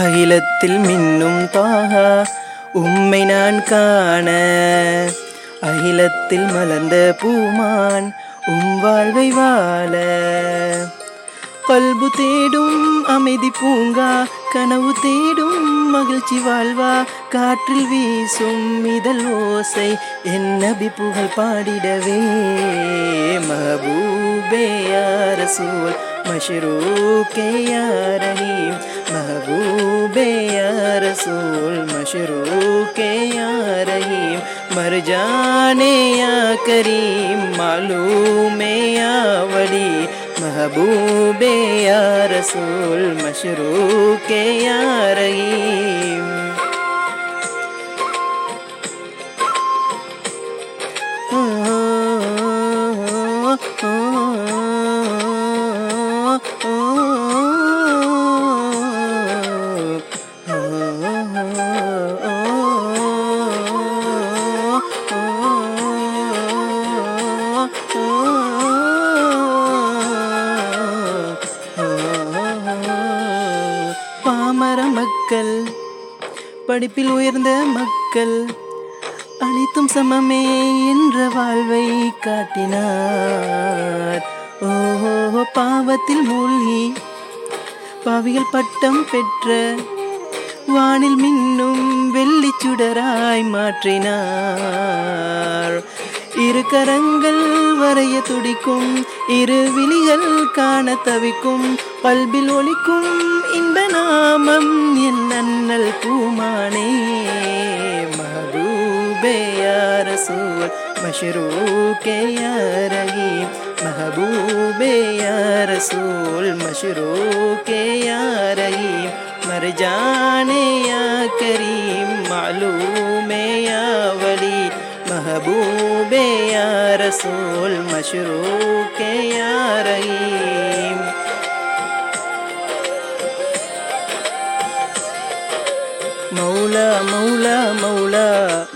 அகிலத்தில் மின்னும் தாகா உம்மை நான் காண, அகிலத்தில் மலர்ந்த பூமான் வாழ்வை வாழ. கல்பு தேடும் அமைதி பூங்கா, கனவு தேடும் மகிழ்ச்சி வாழ்வா. காற்றில் வீசும் இதழ் ஓசை என் நபி புகழ் பாடிடவே. மஹபூபே யா ரசூல் மஷ்ரூகே யா ரஹீம், महबूबे या रसूल मशरूके या रहीम, मरजाने या करीम मालूमे या वली. महबूबे या रसूल मशरूके या रहीम. பாமர மக்கள், படிப்பில் உயர்ந்த மக்கள், அனைத்தும் சமமே என்ற வாழ்வை காட்டினார். ஓஹோ, பாவத்தில் மூழ்கி பாவிகள் பட்டம் பெற்ற வானில் மின்னும் வெள்ளி சுடராய் மாற்றினார். இரு கரங்கள் வரைய துடிக்கும், இரு விழிகள் காண தவிக்கும், பல்பில் ஒலிக்கும் இன்ப நாமம் என் அண்ணல் பூமானே. மஹபூபே யா ரசூல் மஷ்ரூகே யா ரஹீம், महबूबे या रसूल मशरूके या रहीम, मरजाने या करीम मालूमे या वली. महबूबे या रसूल मशरूके या रहीम. மௌலா மௌலா மௌலா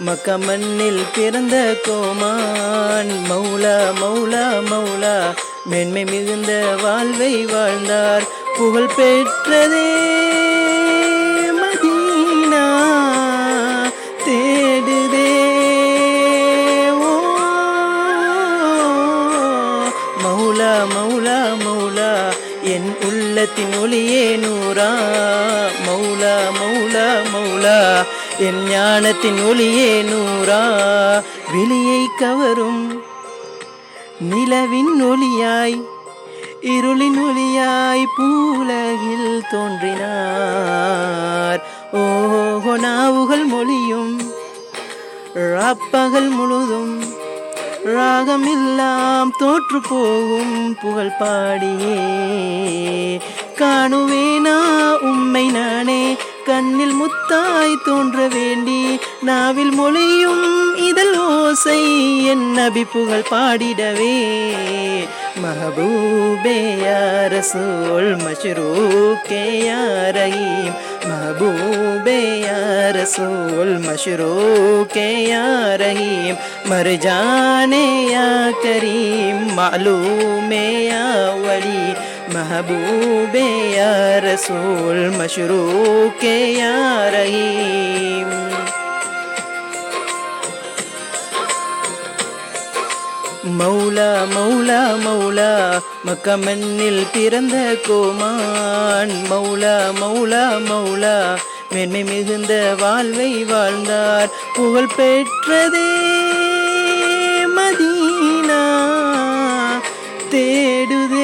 மக்கா மண்ணில் பிறந்த கோமான். மௌலா மௌலா மௌலா மேன்மை மிகுந்த வாழ்வை வாழ்ந்தார். புகழ் பெற்றதே மதீனா தேடுதே. ஓ மௌலா மௌலா மௌலா என் உள்ளத்தின் ஒளியே நூறா. மௌலா மௌலா மௌலா என் ஞானத்தின் ஒளியே நூறா. விழியை கவரும் நிலவின் ஒளியாய், இருளின் ஒளியாய் பூலகில் தோன்றினார். ஓஹோ, நாவுகள் மொழியும் ராப்பகல் முழுதும் ராகம் எல்லாம் தோற்று போகும் புகழ் பாடியே. காணுவேனா உம்மை நானே, கண்ணில் முத்தாய் தோன்ற வேண்டி, நாவில் மொழியும் இதழ் ஓசை என் நபி புகழ் பாடிடவே. महबूबे या रसूल मशरूके या रहीम, महबूबे या रसूल मशरूके या रहीम, मरजाने या करीम मालूमे या वली. महबूबे या रसूल मशरूके या रहीम. மௌலா மௌலா மௌலா மக்கா மண்ணில் பிறந்த கோமான். மௌலா மௌலா மௌலா மேன்மை மிகுந்த வாழ்வை வாழ்ந்தார். புகழ் பெற்றதே மதீனா தேடுதே.